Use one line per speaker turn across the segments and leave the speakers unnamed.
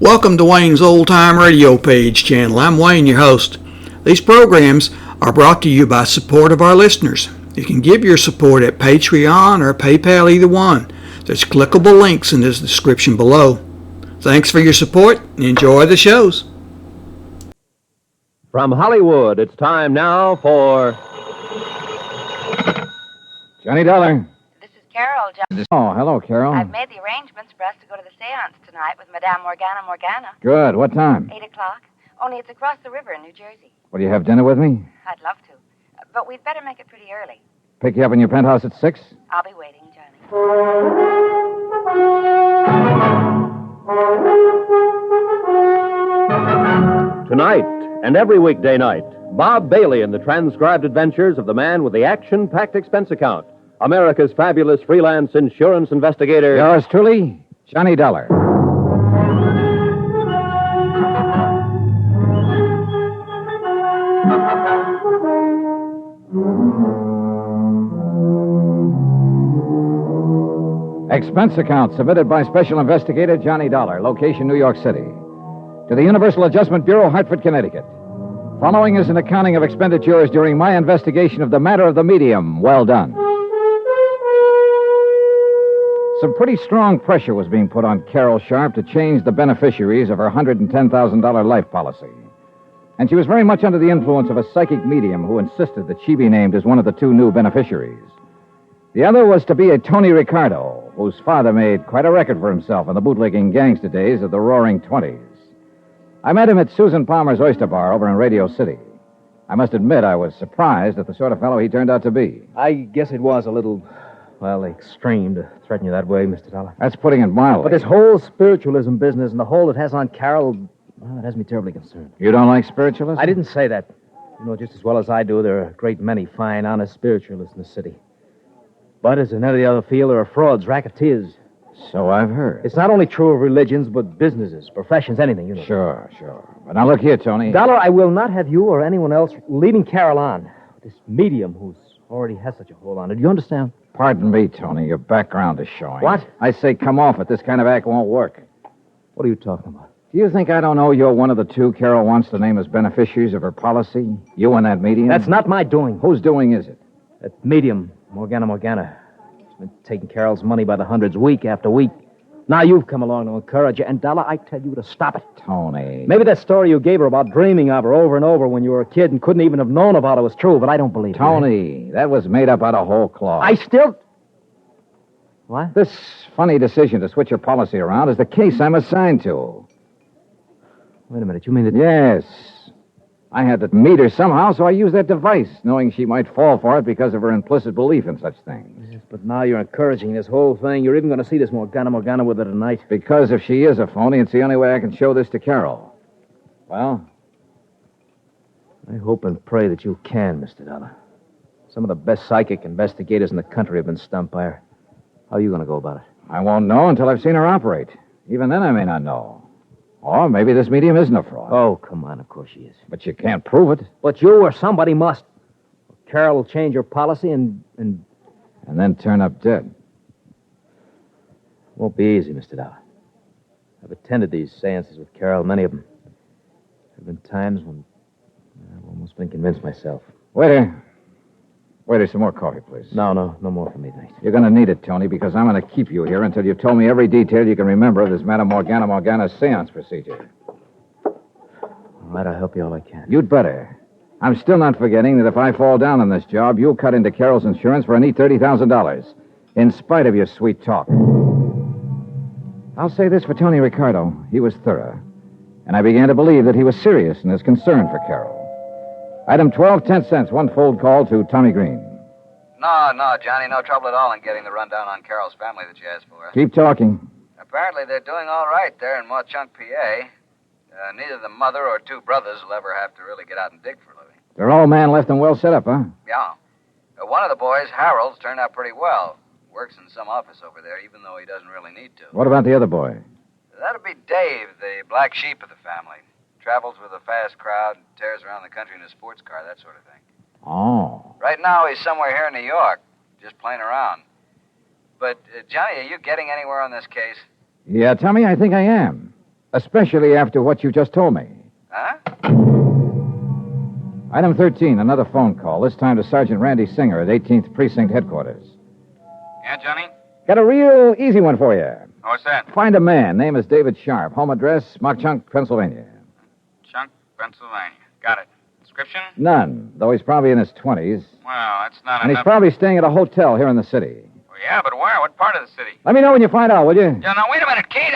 Welcome to Wayne's Old Time Radio Page channel. I'm Wayne, your host. These programs are brought to you by support of our listeners. You can give your support at Patreon or PayPal, either one. There's clickable links in the description below. Thanks for your support and enjoy the shows.
From Hollywood, it's time now for
Johnny Dollar.
This is Carol.
Oh, hello, Carol.
I've made the arrangements for us to go to the seance tonight with Madame Morgana Morgana.
Good. What time?
8 o'clock. Only it's across the river in New Jersey.
Will you have dinner with me?
I'd love to. But we'd better make it pretty early.
Pick you up in your penthouse at 6?
I'll be waiting, Johnny.
Tonight and every weekday night, Bob Bailey in the transcribed adventures of the man with the action-packed expense account, America's fabulous freelance insurance investigator.
Yours truly, Johnny Dollar. Expense account submitted by Special Investigator Johnny Dollar, location New York City. To the Universal Adjustment Bureau, Hartford, Connecticut. Following is an accounting of expenditures during my investigation of the matter of the medium. Well done. Some pretty strong pressure was being put on Carol Sharpe to change the beneficiaries of her $110,000 life policy. And she was very much under the influence of a psychic medium who insisted that she be named as one of the two new beneficiaries. The other was to be a Tony Ricardo, whose father made quite a record for himself in the bootlegging gangster days of the Roaring Twenties. I met him at Susan Palmer's Oyster Bar over in Radio City. I must admit I was surprised at the sort of fellow he turned out to be.
I guess it was a little, extreme to threaten you that way, Mr. Dollar.
That's putting it mildly.
But this whole spiritualism business and the hold it has on Carol, it has me terribly concerned.
You don't like spiritualism?
I didn't say that. You know just as well as I do, there are a great many fine, honest spiritualists in the city. But as in any other field, there are frauds, racketeers.
So I've heard.
It's not only true of religions, but businesses, professions, anything, you know.
Sure. But now look here, Tony.
Dollar, I will not have you or anyone else leading Carol on. This medium who's already has such a hold on her. Do you understand?
Pardon me, Tony. Your background is showing.
What?
I say come off it. This kind of act won't work.
What are you talking about?
Do you think I don't know you're one of the two Carol wants to name as beneficiaries of her policy? You and that medium?
That's not my doing.
Whose doing is it?
That medium, Morgana. She's been taking Carol's money by the hundreds week after week. Now you've come along to encourage her, and Dollar, I tell you to stop it.
Tony.
Maybe that story you gave her about dreaming of her over and over when you were a kid and couldn't even have known about it was true, but I don't believe it.
Tony, that was made up out of whole cloth.
I still... What?
This funny decision to switch your policy around is the case I'm assigned to.
Wait a minute, you mean that...
Yes. I had to meet her somehow, so I used that device, knowing she might fall for it because of her implicit belief in such things.
Yes, but now you're encouraging this whole thing. You're even going to see this Morgana with her tonight.
Because if she is a phony, it's the only way I can show this to Carol. Well?
I hope and pray that you can, Mr. Dollar. Some of the best psychic investigators in the country have been stumped by her. How are you going to go about it?
I won't know until I've seen her operate. Even then, I may not know. Or maybe this medium isn't a fraud.
Oh, come on, of course she is.
But you can't prove it.
But you or somebody must. Carol will change her policy and
then turn up dead.
Won't be easy, Mr. Dollar. I've attended these seances with Carol, many of them. There have been times when I've almost been convinced myself.
Waiter, some more coffee, please.
No more for me, thanks.
You're going to need it, Tony, because I'm going to keep you here until you've told me every detail you can remember of this Madame Morgana Morgana seance procedure.
All right, I'll help you all I can.
You'd better. I'm still not forgetting that if I fall down on this job, you'll cut into Carol's insurance for a neat $30,000, in spite of your sweet talk. I'll say this for Tony Ricardo. He was thorough, and I began to believe that he was serious in his concern for Carol. Item 12, 10 cents, one fold call to Tommy Green.
No, Johnny, no trouble at all in getting the rundown on Carol's family that you asked for.
Keep talking.
Apparently they're doing all right there in Mauchunk, PA. Neither the mother or two brothers will ever have to really get out and dig for a living.
They're all man left and well set up, huh?
Yeah. One of the boys, Harold's, turned out pretty well. Works in some office over there, even though he doesn't really need to.
What about the other boy?
That'd be Dave, the black sheep of the family. Travels with a fast crowd, tears around the country in a sports car, that sort of thing.
Oh.
Right now, he's somewhere here in New York, just playing around. But, Johnny, are you getting anywhere on this case?
Yeah, Tommy, I think I am. Especially after what you just told me.
Huh?
Item 13, another phone call, this time to Sergeant Randy Singer at 18th Precinct Headquarters.
Yeah, Johnny?
Got a real easy one for you.
What's that?
Find a man. Name is David Sharpe. Home address, Mock-Chunk, Pennsylvania.
Chunk, Pennsylvania. Got it. Description?
None, though he's probably in his 20s.
Well, that's not
And he's
enough.
probably staying at a hotel here in the city.
Well, yeah, but where? What part of the city?
Let me know when you find out, will you?
Yeah, now, wait a minute, Kate.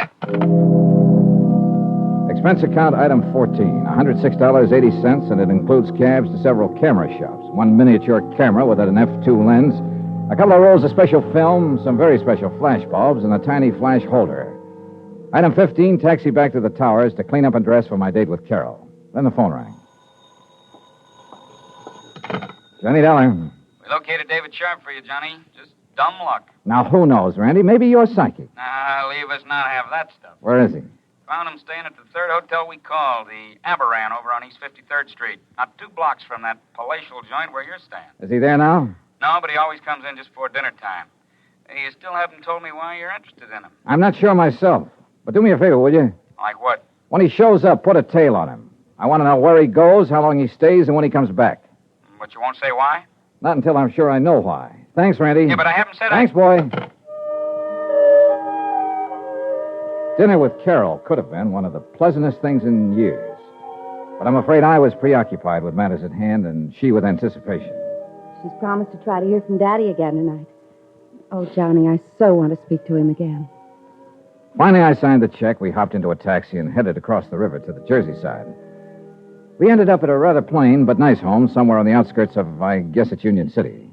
Expense account item 14, $106.80, and it includes cabs to several camera shops. One miniature camera with an f2 lens, a couple of rolls of special film, some very special flash bulbs, and a tiny flash holder. Item 15, taxi back to the towers to clean up and dress for my date with Carol. Then the phone rang. Johnny Dollar.
We located David Sharpe for you, Johnny. Just dumb luck.
Now, who knows, Randy? Maybe you're psychic.
Nah, leave us not have that stuff.
Where is he?
Found him staying at the third hotel we called, the Aberran over on East 53rd Street. Not 2 blocks from that palatial joint where you're staying.
Is he there now?
No, but he always comes in just before dinner time. You still haven't told me why you're interested in him.
I'm not sure myself. But do me a favor, will you?
Like what?
When he shows up, put a tail on him. I want to know where he goes, how long he stays, and when he comes back.
But you won't say why?
Not until I'm sure I know why. Thanks, Randy.
Yeah, but I haven't said
Thanks, boy. Dinner with Carol could have been one of the pleasantest things in years. But I'm afraid I was preoccupied with matters at hand and she with anticipation.
She's promised to try to hear from Daddy again tonight. Oh, Johnny, I so want to speak to him again.
Finally, I signed the check. We hopped into a taxi and headed across the river to the Jersey side. We ended up at a rather plain but nice home somewhere on the outskirts of, I guess it's Union City.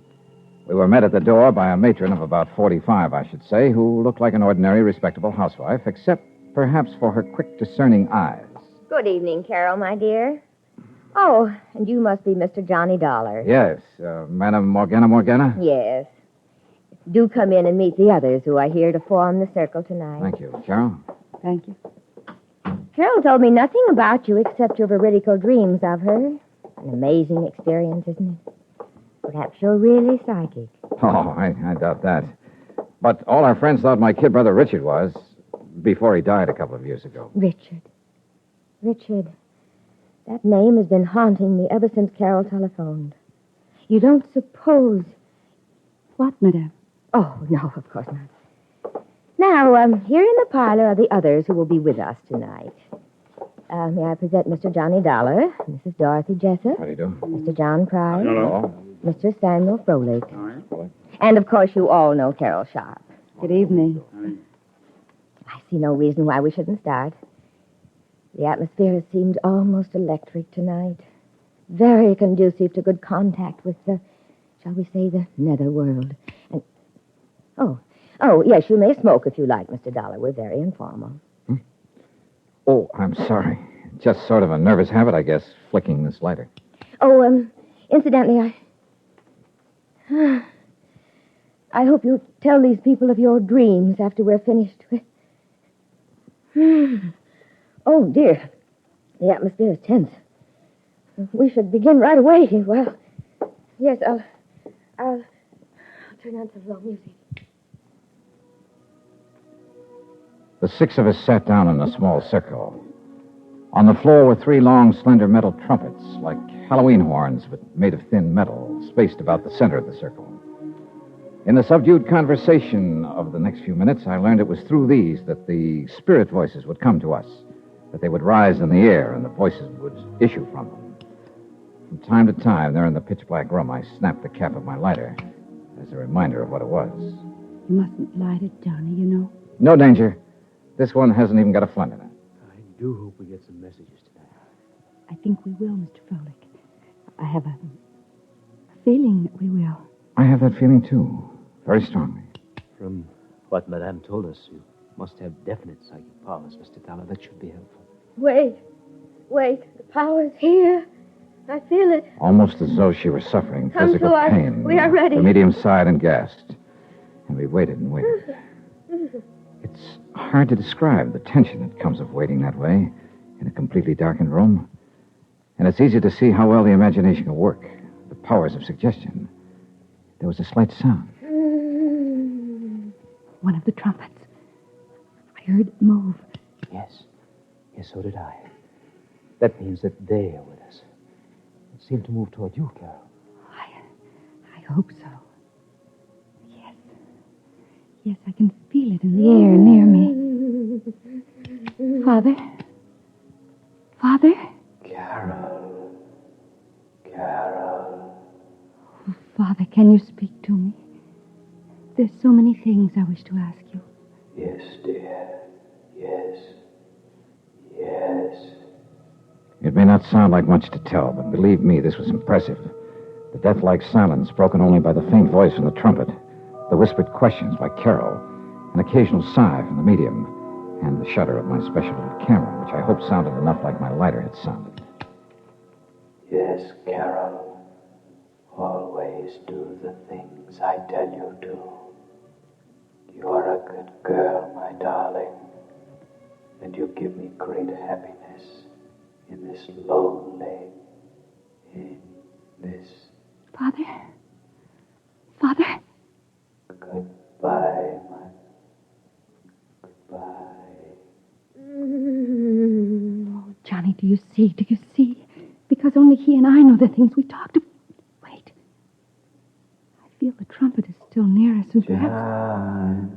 We were met at the door by a matron of about 45, I should say, who looked like an ordinary, respectable housewife, except perhaps for her quick, discerning eyes.
Good evening, Carol, my dear. Oh, and you must be Mr. Johnny Dollar.
Yes, Madame Morgana Morgana?
Yes. Do come in and meet the others who are here to form the circle tonight.
Thank you. Carol?
Thank you.
Carol told me nothing about you except your veridical dreams of her. An amazing experience, isn't it? Perhaps you're really psychic.
Oh, I doubt that. But all our friends thought my kid brother Richard was, before he died a couple of years ago.
Richard. Richard. That name has been haunting me ever since Carol telephoned. You don't suppose...
What, Madame?
Oh, no, of course not. Now, here in the parlor are the others who will be with us tonight. May I present Mr. Johnny Dollar, Mrs. Dorothy Jessup,
How do you do?
Mr. John Price,
Hello.
Mr. Samuel Froelich. And, of course, you all know Carol Sharpe.
Good evening.
I see no reason why we shouldn't start. The atmosphere has seemed almost electric tonight. Very conducive to good contact with the, shall we say, the netherworld. And, oh, yes, you may smoke if you like, Mr. Dollar. We're very informal.
Oh, I'm sorry. Just sort of a nervous habit, I guess, flicking this lighter.
Oh, incidentally, I hope you tell these people of your dreams after we're finished with... Oh, dear. The atmosphere is tense. We should begin right away. Well, yes, I'll turn on some low music.
The 6 of us sat down in a small circle. On the floor were 3 long, slender metal trumpets, like Halloween horns, but made of thin metal, spaced about the center of the circle. In the subdued conversation of the next few minutes, I learned it was through these that the spirit voices would come to us, that they would rise in the air and the voices would issue from them. From time to time, there in the pitch-black room, I snapped the cap of my lighter as a reminder of what it was.
You mustn't light it, Johnny, you know.
No danger. This one hasn't even got a flint in it.
I do hope we get some messages tonight.
I think we will, Mr. Froelich. I have a feeling that we will.
I have that feeling, too. Very strongly.
From what Madame told us, you must have definite psychic powers, Mr. Dollar. That should be helpful.
Wait. The power's here. I feel it.
Almost as though she were suffering
Come
physical
to us.
pain.
We are ready.
The medium sighed and gasped. And we waited and waited. It's hard to describe the tension that comes of waiting that way in a completely darkened room. And it's easy to see how well the imagination can work, the powers of suggestion. There was a slight sound.
One of the trumpets. I heard it move.
Yes. Yes, so did I. That means that they are with us. It seemed to move toward you, Carol.
I hope so. Yes. Yes, I can feel it in the air near me. Father? Father?
Carol.
Oh, Father, can you speak to me? There's so many things I wish to ask you.
Yes, dear. Yes.
It may not sound like much to tell, but believe me, this was impressive. The death-like silence broken only by the faint voice from the trumpet, the whispered questions by Carol, an occasional sigh from the medium, and the shudder of my special little camera, which I hope sounded enough like my lighter had sounded.
Yes, Carol. Always do the things I tell you to. You're a good girl, my darling. And you give me great happiness in this lonely, in this...
Father? Father?
Goodbye, my... Goodbye.
Oh, Johnny, do you see? Do you see? Because only he and I know the things we talked about. Wait. I feel the trumpet is still near us and perhaps...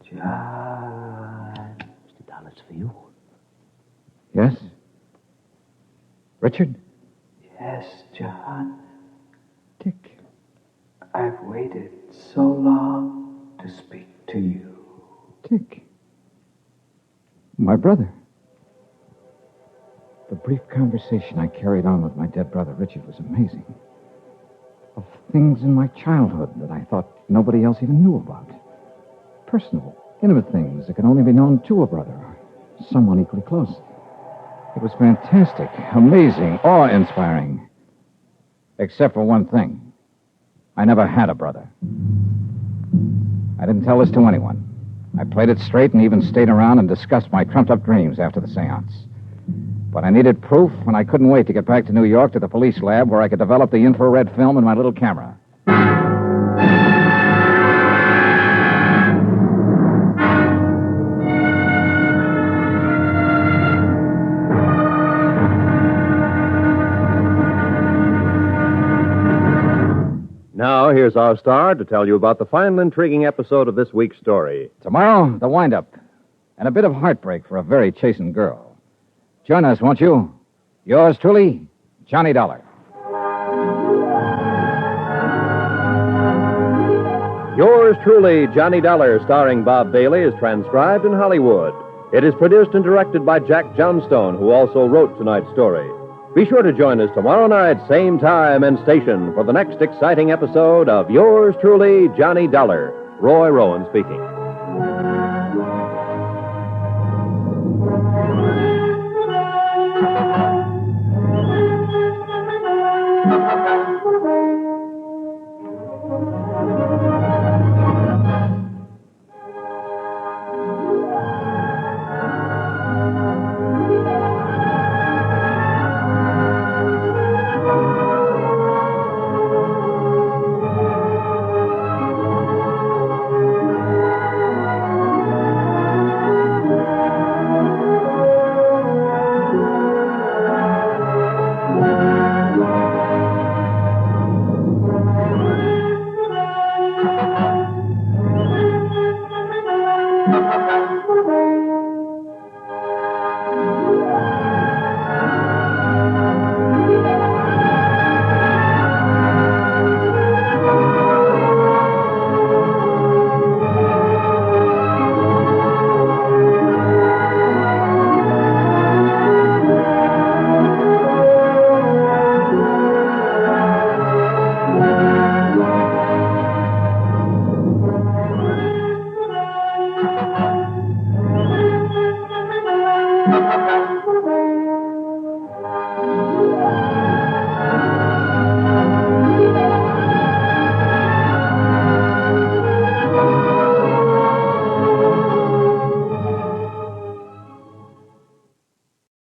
John.
Mr. Dollar, it's for you.
Yes? Richard?
Yes, John.
Dick.
I've waited so long to speak to you.
Dick. My brother. The brief conversation I carried on with my dead brother Richard was amazing. Of things in my childhood that I thought nobody else even knew about. Personal, intimate things that could only be known to a brother or someone equally close. It was fantastic, amazing, awe-inspiring. Except for one thing. I never had a brother. I didn't tell this to anyone. I played it straight and even stayed around and discussed my trumped-up dreams after the seance. But I needed proof, and I couldn't wait to get back to New York to the police lab where I could develop the infrared film in my little camera.
Now, here's our star to tell you about the final intriguing episode of this week's story.
Tomorrow, the wind-up. And a bit of heartbreak for a very chastened girl. Join us, won't you? Yours truly, Johnny Dollar.
Yours truly, Johnny Dollar, starring Bob Bailey, is transcribed in Hollywood. It is produced and directed by Jack Johnstone, who also wrote tonight's story. Be sure to join us tomorrow night, same time and station, for the next exciting episode of Yours truly, Johnny Dollar. Roy Rowan speaking.